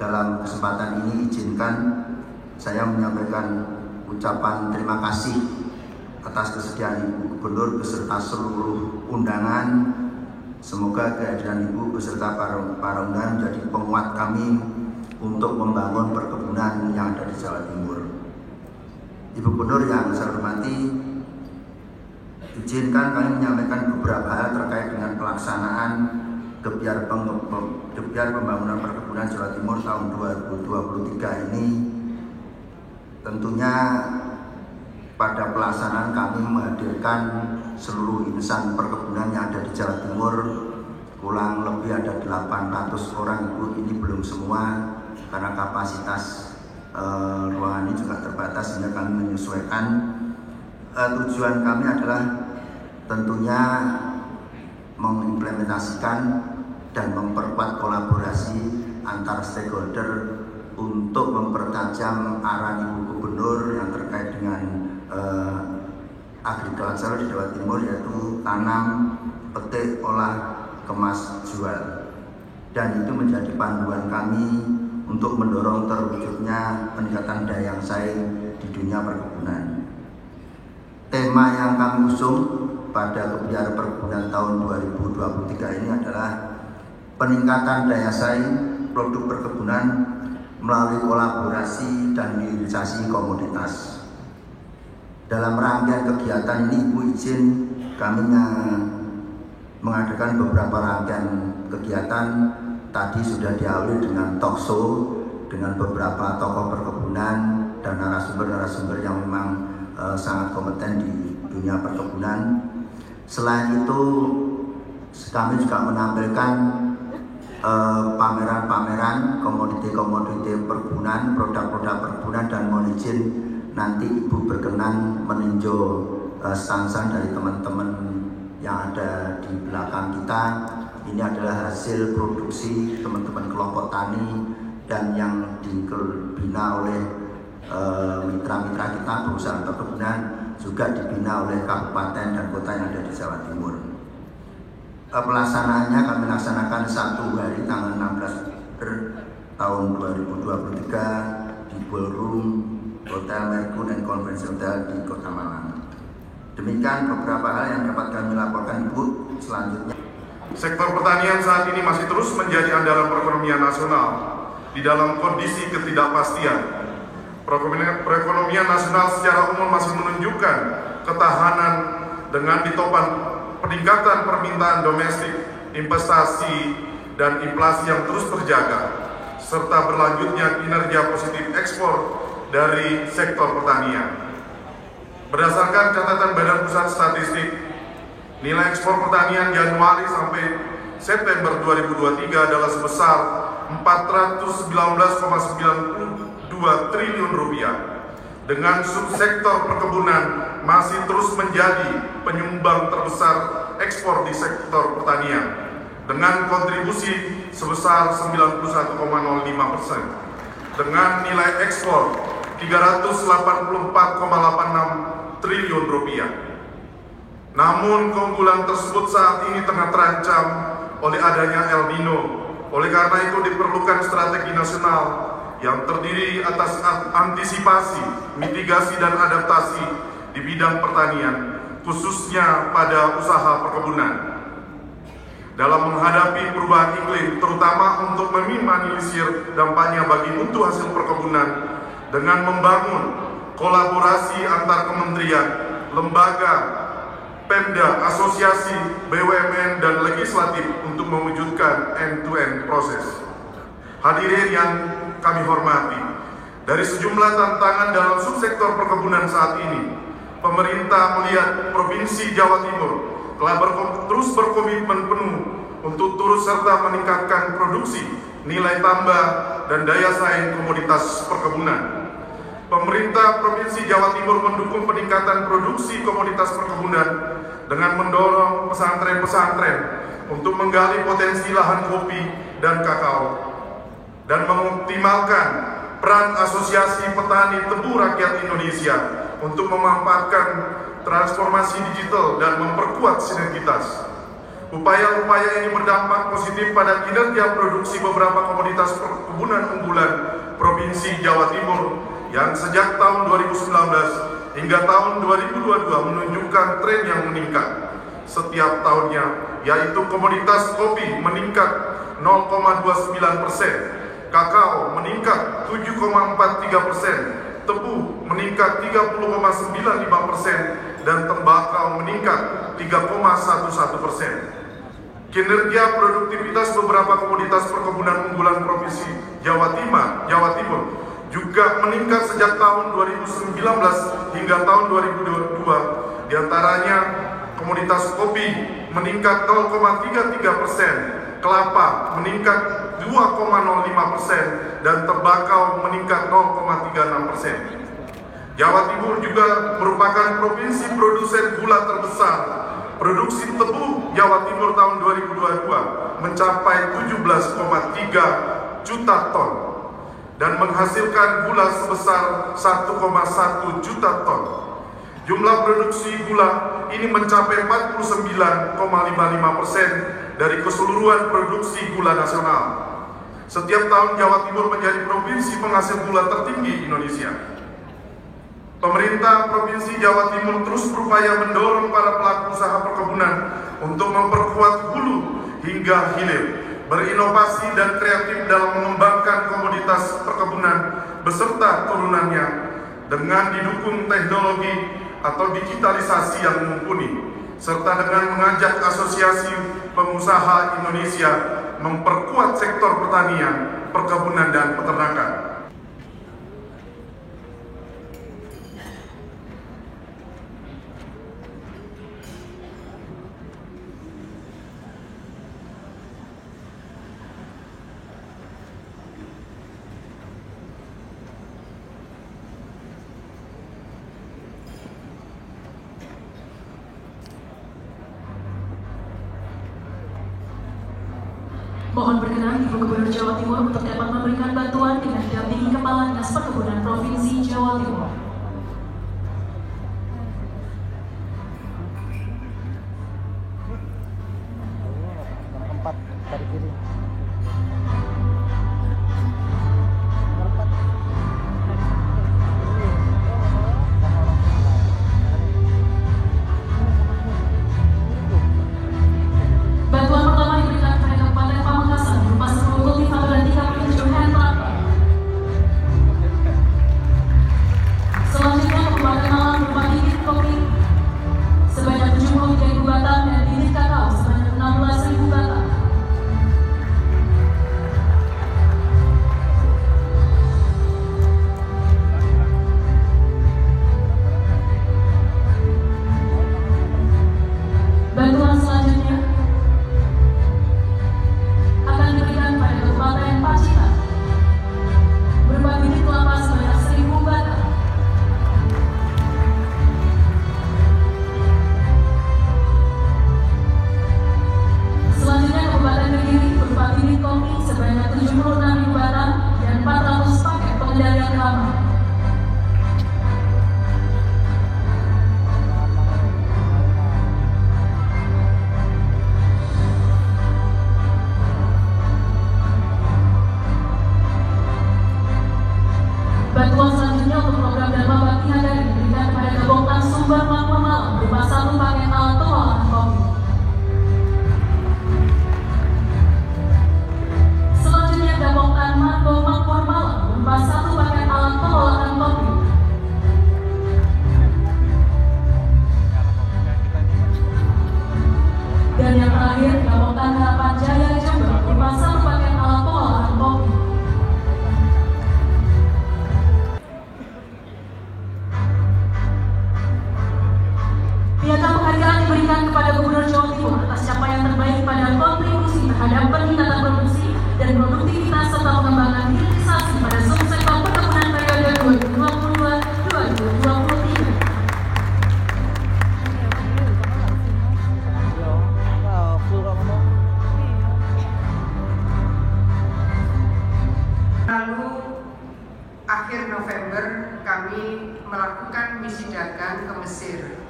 dalam kesempatan ini izinkan saya menyampaikan ucapan terima kasih atas kesediaan Ibu Gubernur beserta seluruh undangan. Semoga kehadiran Ibu beserta para undangan menjadi penguat kami untuk membangun perkebunan yang ada di Jawa Timur. Ibu Gubernur yang saya hormati, izinkan kami menyampaikan beberapa hal terkait dengan pelaksanaan Gebiar Pembangunan Perkebunan Jawa Timur tahun 2023 ini. Tentunya pada pelaksanaan kami menghadirkan seluruh insan perkebunan yang ada di Jawa Timur, kurang lebih ada 800 orang. Ibu, ini belum semua karena kapasitas ruangan ini juga terbatas, sehingga kami menyesuaikan. Tujuan kami adalah tentunya mengimplementasikan dan memperkuat kolaborasi antar stakeholder untuk mempertajam arahan Ibu Gubernur yang terkait dengan agriculture di Jawa Timur, yaitu tanam, petik, olah, kemas, jual. Dan itu menjadi panduan kami untuk mendorong terwujudnya peningkatan daya saing di dunia perkebunan. Tema yang kami usung pada Gebiar Perkebunan tahun 2023 ini adalah peningkatan daya saing produk perkebunan melalui kolaborasi dan hilirisasi komoditas. Dalam rangkaian kegiatan ini, Ibu izin kami mengadakan beberapa rangkaian kegiatan. Tadi sudah diawali dengan talk show dengan beberapa tokoh perkebunan dan narasumber-narasumber yang memang sangat kompeten di dunia perkebunan. Selain itu, kami juga menampilkan pameran-pameran komoditi-komoditi perkebunan, produk-produk perkebunan, dan mohon izin nanti Ibu berkenan meninjau stand-stand dari teman-teman yang ada di belakang kita. Ini adalah hasil produksi teman-teman kelompok tani dan yang dibina oleh mitra-mitra kita, perusahaan perkebunan, juga dibina oleh kabupaten dan kota yang ada di Jawa Timur. Pelaksanaannya kami laksanakan 1 hari tanggal 16 Oktober tahun 2023 di Ballroom Hotel Merkun and Convention Hotel di Kota Malang. Demikian beberapa hal yang dapat kami laporkan, Ibu. Selanjutnya, sektor pertanian saat ini masih terus menjadi andalan perekonomian nasional di dalam kondisi ketidakpastian. Perekonomian nasional secara umum masih menunjukkan ketahanan dengan ditopang peningkatan permintaan domestik, investasi, dan inflasi yang terus terjaga, serta berlanjutnya kinerja positif ekspor dari sektor pertanian. Berdasarkan catatan Badan Pusat Statistik, nilai ekspor pertanian Januari sampai September 2023 adalah sebesar 419,92 triliun rupiah. Dengan subsektor perkebunan masih terus menjadi penyumbang terbesar ekspor di sektor pertanian dengan kontribusi sebesar 91,05%, dengan nilai ekspor 384,86 triliun rupiah. Namun keunggulan tersebut saat ini tengah terancam oleh adanya El Nino. Oleh karena itu diperlukan strategi nasional yang terdiri atas antisipasi, mitigasi, dan adaptasi di bidang pertanian, khususnya pada usaha perkebunan. Dalam menghadapi perubahan iklim, terutama untuk meminimalisir dampaknya bagi mutu hasil perkebunan, dengan membangun kolaborasi antar kementerian, lembaga, Pemda, asosiasi, BUMN, dan legislatif untuk mewujudkan end-to-end proses. Hadirin yang kami hormati, dari sejumlah tantangan dalam subsektor perkebunan saat ini, pemerintah melihat Provinsi Jawa Timur telah terus berkomitmen penuh untuk turut serta meningkatkan produksi, nilai tambah, dan daya saing komoditas perkebunan. Pemerintah Provinsi Jawa Timur mendukung peningkatan produksi komoditas perkebunan dengan mendorong pesantren-pesantren untuk menggali potensi lahan kopi dan kakao dan mengoptimalkan peran Asosiasi Petani Tebu Rakyat Indonesia untuk memanfaatkan transformasi digital dan memperkuat sinergitas. Upaya-upaya ini berdampak positif pada kinerja produksi beberapa komoditas perkebunan unggulan yang sejak tahun 2019 hingga tahun 2022 menunjukkan tren yang meningkat setiap tahunnya, yaitu komoditas kopi meningkat 0,29%, kakao meningkat 7,43%, tebu meningkat 30,95%, dan tembakau meningkat 3,11%. Kinerja produktivitas beberapa komoditas perkebunan unggulan Provinsi Jawa Timur juga meningkat sejak tahun 2019 hingga tahun 2022. Di antaranya komoditas kopi meningkat 0,33%, kelapa meningkat 2,05%, dan tembakau meningkat 0,36%. Jawa Timur juga merupakan provinsi produsen gula terbesar. Produksi tebu Jawa Timur tahun 2022 mencapai 17,3 juta ton dan menghasilkan gula sebesar 1,1 juta ton. Jumlah produksi gula ini mencapai 49,55% dari keseluruhan produksi gula nasional. Setiap tahun Jawa Timur menjadi provinsi penghasil gula tertinggi Indonesia. Pemerintah Provinsi Jawa Timur terus berupaya mendorong para pelaku usaha perkebunan untuk memperkuat hulu hingga hilir, berinovasi dan kreatif dalam mengembangkan komoditas perkebunan beserta turunannya dengan didukung teknologi atau digitalisasi yang mumpuni, serta dengan mengajak asosiasi pengusaha Indonesia memperkuat sektor pertanian, perkebunan, dan peternakan. Mohon berkenan Ibu Gubernur Jawa Timur untuk dapat memberikan bantuan dengan didampingi Kepala Dinas Perkebunan Provinsi Jawa Timur. Empat dari kiri. Bantuan pertama diberikan kepada Kabupaten Pamekasan berupa 10 kultivator dan 37 hand planter. Selanjutnya Kabupaten Malang berupa bibit kopi sebanyak 73.000 batang dan bibit kakao sebanyak 16.000 batang. Bantuan selanjutnya akan diberikan pada Kabupaten Pacitan berupa bibit kelapa sebanyak 1.000 batang. Selanjutnya Kabupaten Kediri berupa bibit kopi sebanyak 76.000 batang dan 400 paket pengendalian hama. Bantuan selanjutnya untuk program Dharma Bakti Hadari diberikan kepada Gabongtan Sumber Makmur Malang berupa 1 paket alat pengolahan kopi. Selanjutnya Gabongtan Margo Makmur Malang berupa 1 paket alat pengolahan kopi. Dan yang terakhir Gabongtan Harapan Jaya Jember berupa 1 paket alat pengolahan kopi. Piagam penghargaan diberikan kepada Gubernur Jawa Timur atas capaian terbaik pada kontribusi terhadap peningkatan produksi dan produktivitas serta pengembangan hilirisasi pada subsektor perkebunan periode 2022-2023. Lalu akhir November kami melakukan misi dagang ke Mesir.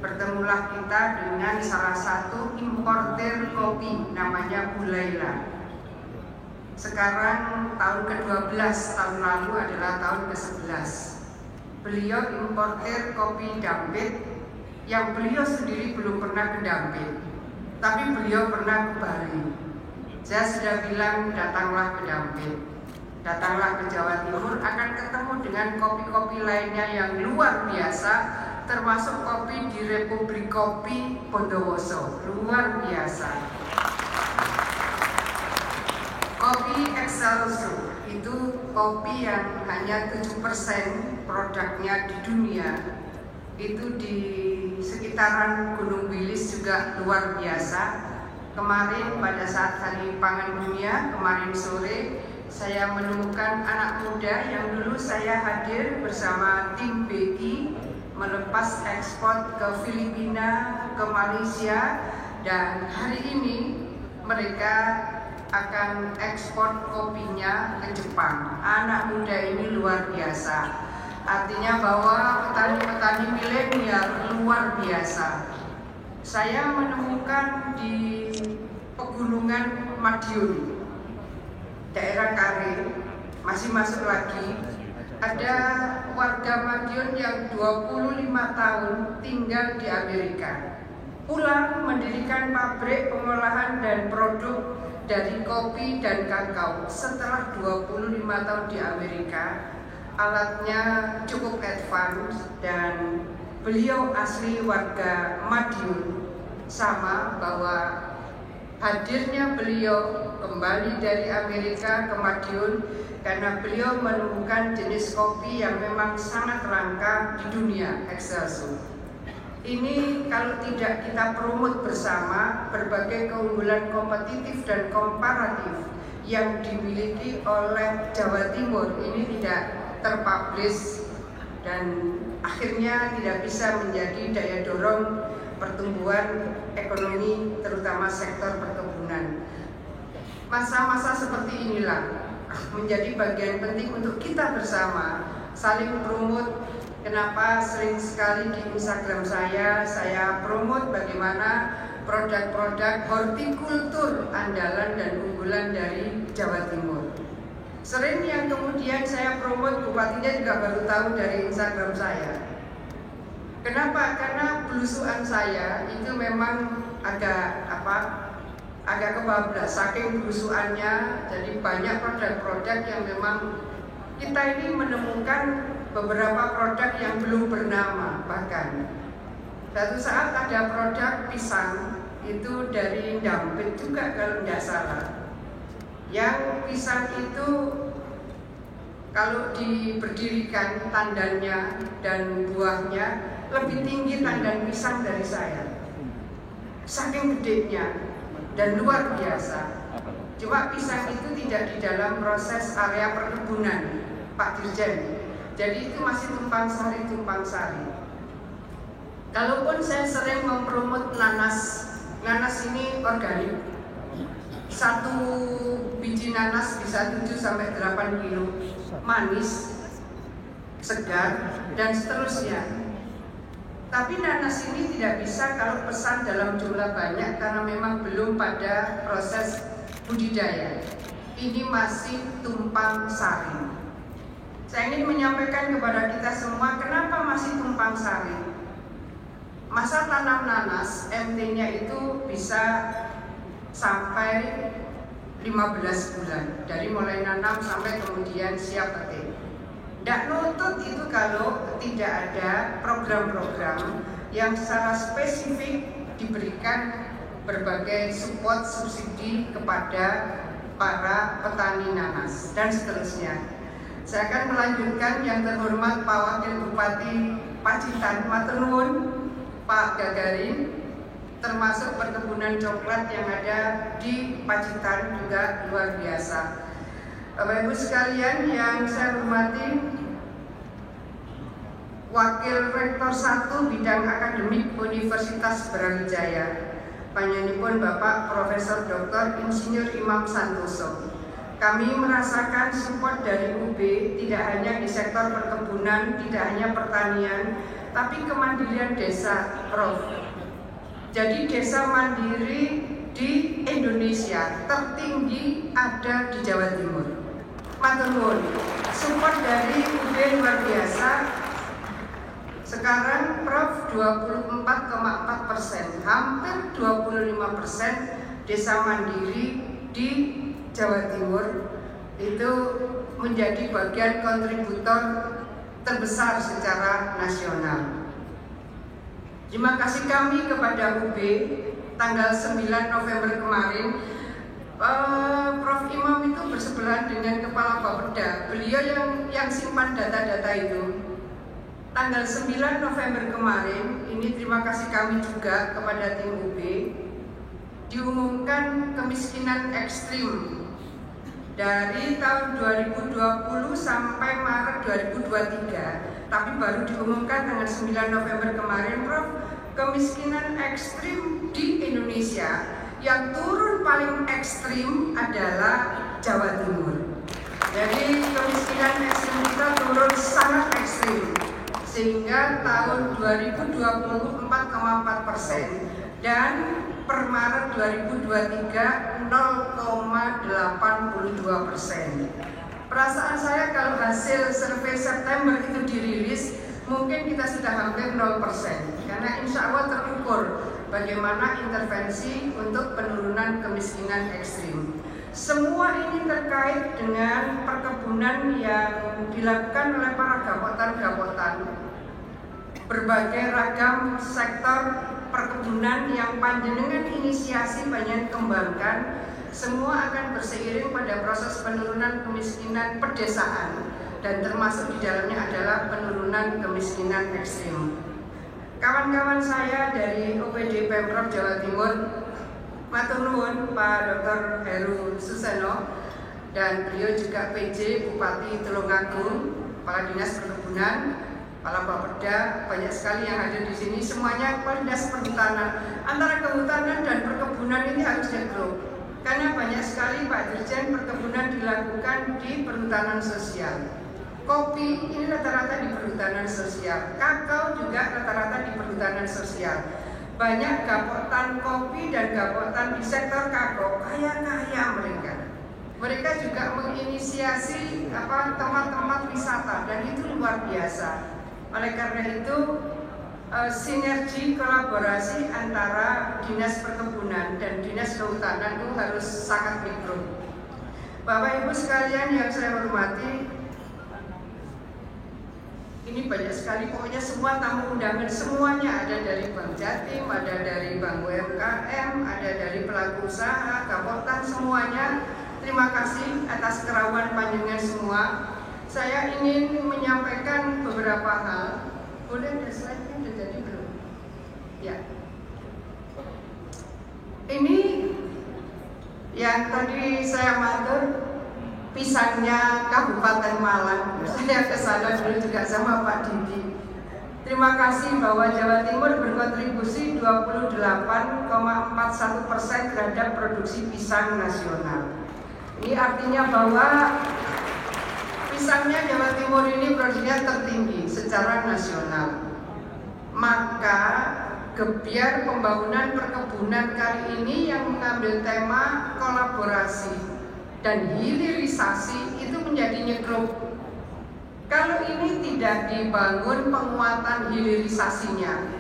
Bertemulah kita dengan salah satu importer kopi namanya Bulaila. Sekarang tahun ke-12, tahun lalu adalah tahun ke-11. Beliau importer kopi Dampit yang beliau sendiri belum pernah ke Dampit, tapi beliau pernah ke Bali. Saya sudah bilang datanglah ke Dampit, datanglah ke Jawa Timur, akan ketemu dengan kopi-kopi lainnya yang luar biasa, termasuk kopi di Republik Kopi Bondowoso, luar biasa. Kopi Excelsior itu kopi yang hanya 7% produknya di dunia. Itu di sekitaran Gunung Wilis juga luar biasa. Kemarin pada saat Hari Pangan Dunia, kemarin sore, saya menemukan anak muda yang dulu saya hadir bersama tim BI melepas ekspor ke Filipina, ke Malaysia, dan hari ini mereka akan ekspor kopinya ke Jepang. Anak muda ini luar biasa. Artinya bahwa petani-petani milenial luar biasa. Saya menemukan di pegunungan Madiun, daerah Karir, masih masuk lagi, ada warga Madiun yang 25 tahun tinggal di Amerika. Pulang mendirikan pabrik pengolahan dan produk dari kopi dan kakao. Setelah 25 tahun di Amerika, alatnya cukup advance dan beliau asli warga Madiun. Sama bahwa hadirnya beliau kembali dari Amerika ke Madiun karena beliau menemukan jenis kopi yang memang sangat langka di dunia, Excelsior. Ini kalau tidak kita promote bersama berbagai keunggulan kompetitif dan komparatif yang dimiliki oleh Jawa Timur ini tidak terpublish dan akhirnya tidak bisa menjadi daya dorong pertumbuhan ekonomi terutama sektor perkebunan. Masa-masa seperti inilah menjadi bagian penting untuk kita bersama saling promote. Kenapa sering sekali di Instagram saya promote bagaimana produk-produk hortikultur andalan dan unggulan dari Jawa Timur. Sering yang kemudian saya promote, bupatinya juga baru tahu dari Instagram saya. Kenapa? Karena belusuan saya itu memang agak kebablas saking belusuannya. Jadi banyak produk-produk yang memang kita ini menemukan beberapa produk yang belum bernama. Bahkan satu saat ada produk pisang itu dari Dampit juga kalau tidak salah. Yang pisang itu kalau diberdirikan tandannya dan buahnya lebih tinggi tandan pisang dari saya. Saking gedenya dan luar biasa. Cuma pisang itu tidak di dalam proses area perkebunan, Pak Dirjen. Jadi itu masih tumpang sari. Kalaupun saya sering mempromot nanas ini organik. Satu biji nanas bisa 7-8 kilo, manis, segar, dan seterusnya. Tapi nanas ini tidak bisa kalau pesan dalam jumlah banyak karena memang belum pada proses budidaya. Ini masih tumpang sari. Saya ingin menyampaikan kepada kita semua kenapa masih tumpang sari. Masa tanam nanas MT-nya itu bisa sampai 15 bulan. Dari mulai nanam sampai kemudian siap petik. Tidak nutut itu kalau tidak ada program-program yang secara spesifik diberikan berbagai support subsidi kepada para petani nanas dan seterusnya. Saya akan melanjutkan yang terhormat Pak Wakil Bupati Pacitan, matur nuwun Pak Gagarin, termasuk perkebunan coklat yang ada di Pacitan juga luar biasa. Bapak Ibu sekalian yang saya hormati, Wakil Rektor 1 Bidang Akademik Universitas Brawijaya, panjenenganipun Bapak Profesor Dr. Insinyur Imam Santoso. Kami merasakan support dari UB tidak hanya di sektor perkebunan, tidak hanya pertanian, tapi kemandirian desa, Prof. Jadi desa mandiri di Indonesia, tertinggi ada di Jawa Timur. Matur nuwun, support dari UB luar biasa. Sekarang Prof 24,4%, hampir 25% desa mandiri di Jawa Timur itu menjadi bagian kontributor terbesar secara nasional. Terima kasih kami kepada UB tanggal 9 November kemarin. Prof Imam itu bersebelahan dengan Kepala Bapeda. Beliau yang simpan data-data itu. Tanggal 9 November kemarin, ini terima kasih kami juga kepada tim UB, diumumkan kemiskinan ekstrim dari tahun 2020 sampai Maret 2023, tapi baru diumumkan tanggal 9 November kemarin, Prof, kemiskinan ekstrim di Indonesia. Yang turun paling ekstrim adalah Jawa Timur. Jadi kemiskinan ekstrim kita turun sangat ekstrim, sehingga tahun 2020 4,4% dan per Maret 2023 0,82%. Perasaan saya kalau hasil survei September itu dirilis, mungkin kita sudah hampir 0%, karena insya Allah terukur bagaimana intervensi untuk penurunan kemiskinan ekstrim. Semua ini terkait dengan perkebunan yang dilakukan oleh para gapotan-gapotan. Berbagai ragam sektor perkebunan yang panjenengan inisiasi banyak kembangkan, semua akan berseiring pada proses penurunan kemiskinan pedesaan, dan termasuk di dalamnya adalah penurunan kemiskinan ekstrim. Kawan-kawan saya dari OPD Pemprov Jawa Timur, matur nuwun Pak Dr. Heru Suseno, dan beliau juga PJ Bupati Tulungagung, Kepala Dinas Perkebunan, Kepala Bapeda, banyak sekali yang ada di sini. Semuanya Kepala Dinas Perhutanan. Antara kehutanan dan perkebunan ini harus diatur, karena banyak sekali Pak Dirjen perkebunan dilakukan di perhutanan sosial. Kopi ini rata-rata di perhutanan sosial, kakao juga rata-rata di perhutanan sosial. Banyak gapotan kopi dan gapotan di sektor kakao kaya-kaya mereka. Mereka juga menginisiasi tempat-tempat wisata, dan itu luar biasa. Oleh karena itu sinergi kolaborasi antara Dinas Perkebunan dan Dinas Kehutanan itu harus sangat mikro. Bapak Ibu sekalian yang saya hormati, ini banyak sekali, pokoknya semua tamu undangan semuanya ada dari Bank Jatim, ada dari Bank UMKM, ada dari pelaku usaha, gapotan, semuanya. Terima kasih atas kerawan panjenengan semua. Saya ingin menyampaikan beberapa hal. Boleh ada slide-nya sudah jadi belum? Ya. Ini yang tadi saya matur, pisangnya Kabupaten Malang. Saya kesana dulu juga sama Pak Didi. Terima kasih bahwa Jawa Timur berkontribusi 28,41% terhadap produksi pisang nasional. Ini artinya bahwa pisangnya Jawa Timur ini produksinya tertinggi secara nasional. Maka Gebiar Pembangunan Perkebunan kali ini yang mengambil tema kolaborasi dan hilirisasi itu menjadi nyekrup. Kalau ini tidak dibangun penguatan hilirisasinya,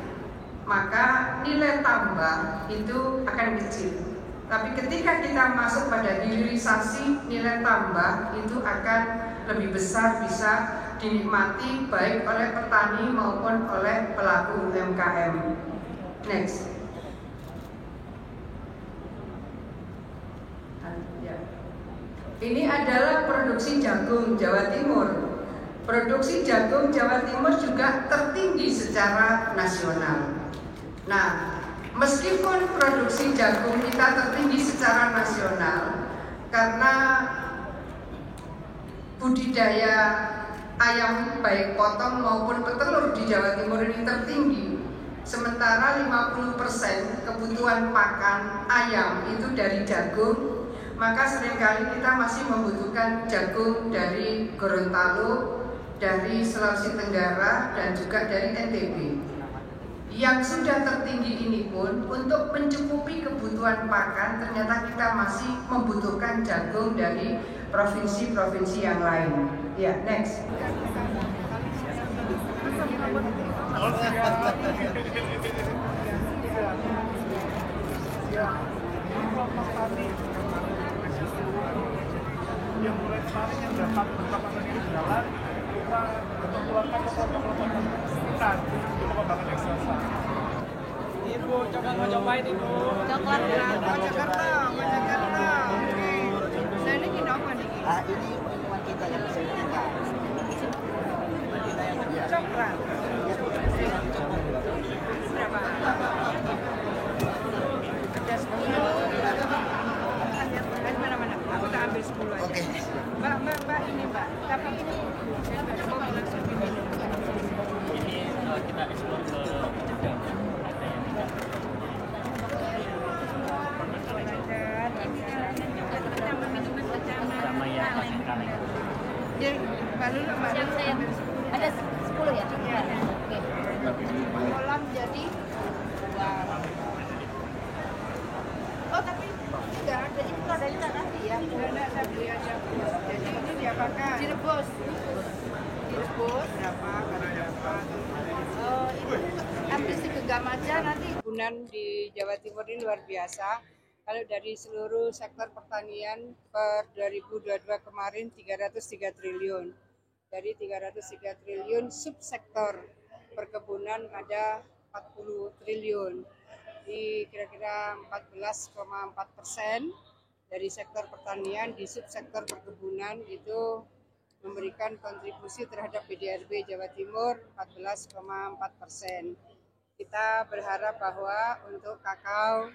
maka nilai tambah itu akan kecil. Tapi ketika kita masuk pada hilirisasi, nilai tambah itu akan lebih besar, bisa dinikmati baik oleh petani maupun oleh pelaku UMKM. Next. Ini adalah produksi jagung Jawa Timur. Produksi jagung Jawa Timur juga tertinggi secara nasional. Nah, meskipun produksi jagung kita tertinggi secara nasional, karena budidaya ayam baik potong maupun petelur di Jawa Timur ini tertinggi, sementara 50% kebutuhan pakan ayam itu dari jagung, maka seringkali kita masih membutuhkan jagung dari Gorontalo, dari Sulawesi Tenggara, dan juga dari NTB. Yang sudah tertinggi ini pun untuk mencukupi kebutuhan pakan ternyata kita masih membutuhkan jagung dari provinsi-provinsi yang lain. Ya, next. Yang mulai kemarin yang dapat pengembangan ini jalan, kita mengeluarkan kelompok-kelompok ikan untuk pengembangan ekstra. Ibu, coba mau cobain Ibu. Coklat ya, mau Jakarta. Oke. Nah ini apa nih? Ini minuman kita yang bisa kita. Coklat. Berapa? Ada 10. Mana? Aku tak ambil 10 aja. Oke. Mbak ini Mbak. Tapi ini ada mau langsung diminum. Ini kita ekspor ke Jepang. Sama ya pakai kaleng. Jadi Mbak Lulu Saya ada 10 ya? Oke. kolam jadi 2. Oh tapi enggak ada ini kalau dari tanah ya. Enggak saya beli aja. Jadi ini diapakan? Direbus. Direbus berapa kali berapa? Oh ini habis digenggam aja nanti. Perkebunan di Jawa Timur ini luar biasa. Kalau dari seluruh sektor pertanian per 2022 kemarin 303 triliun. Dari 303 triliun subsektor perkebunan ada 40 triliun. Di kira-kira 14,4% dari sektor pertanian di subsektor perkebunan itu memberikan kontribusi terhadap PDRB Jawa Timur 14,4%. Kita berharap bahwa untuk kakao,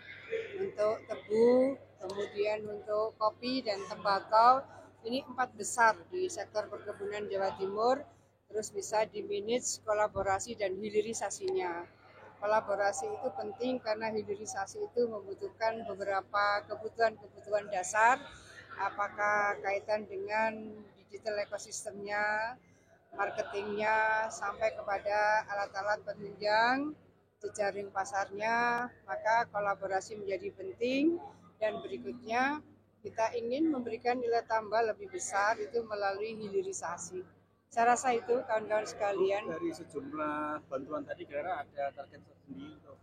untuk tebu, kemudian untuk kopi dan tembakau, ini 4 besar di sektor perkebunan Jawa Timur, terus bisa dimanage kolaborasi dan hilirisasinya. Kolaborasi itu penting karena hilirisasi itu membutuhkan beberapa kebutuhan dasar, apakah kaitan dengan digital ekosistemnya, marketingnya, sampai kepada alat-alat penunjang, jejaring pasarnya, maka kolaborasi menjadi penting. Dan berikutnya kita ingin memberikan nilai tambah lebih besar itu melalui hilirisasi. Saya rasa itu kawan-kawan sekalian. Dari sejumlah bantuan tadi kira ada target tersendiri untuk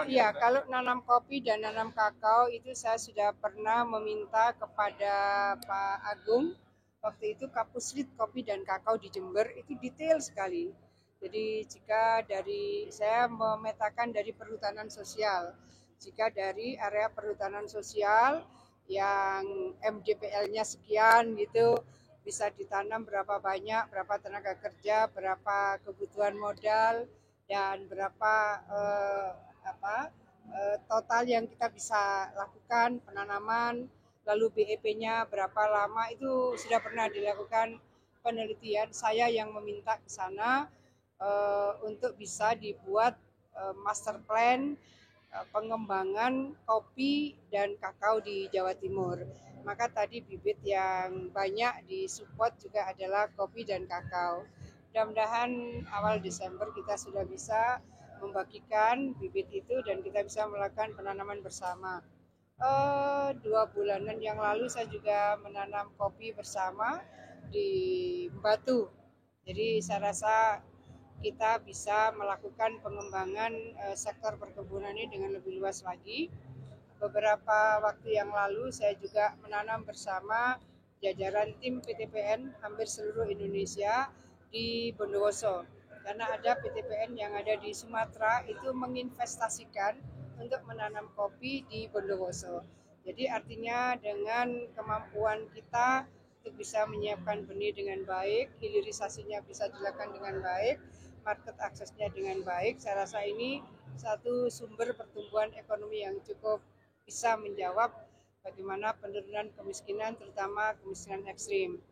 ya, kalau nanam kopi dan nanam kakao itu saya sudah pernah meminta kepada Pak Agung. Waktu itu Kapuslit Kopi dan Kakao di Jember itu detail sekali. Jadi jika dari saya memetakan dari perhutanan sosial, jika dari area perhutanan sosial yang MDPL-nya sekian gitu, bisa ditanam berapa banyak, berapa tenaga kerja, berapa kebutuhan modal, dan berapa total yang kita bisa lakukan penanaman, lalu BEP-nya berapa lama, itu sudah pernah dilakukan penelitian. Saya yang meminta ke sana untuk bisa dibuat master plan pengembangan kopi dan kakao di Jawa Timur. Maka tadi bibit yang banyak disupport juga adalah kopi dan kakao. Mudah-mudahan awal Desember kita sudah bisa membagikan bibit itu dan kita bisa melakukan penanaman bersama. 2 bulanan yang lalu saya juga menanam kopi bersama di Batu. Jadi saya rasa kita bisa melakukan pengembangan sektor perkebunan ini dengan lebih luas lagi. Beberapa waktu yang lalu saya juga menanam bersama jajaran tim PTPN hampir seluruh Indonesia di Bondowoso. Karena ada PTPN yang ada di Sumatera itu menginvestasikan untuk menanam kopi di Bondowoso. Jadi artinya dengan kemampuan kita untuk bisa menyiapkan benih dengan baik, hilirisasinya bisa dilakukan dengan baik, market aksesnya dengan baik, saya rasa ini satu sumber pertumbuhan ekonomi yang cukup bisa menjawab bagaimana penurunan kemiskinan, terutama kemiskinan ekstrim.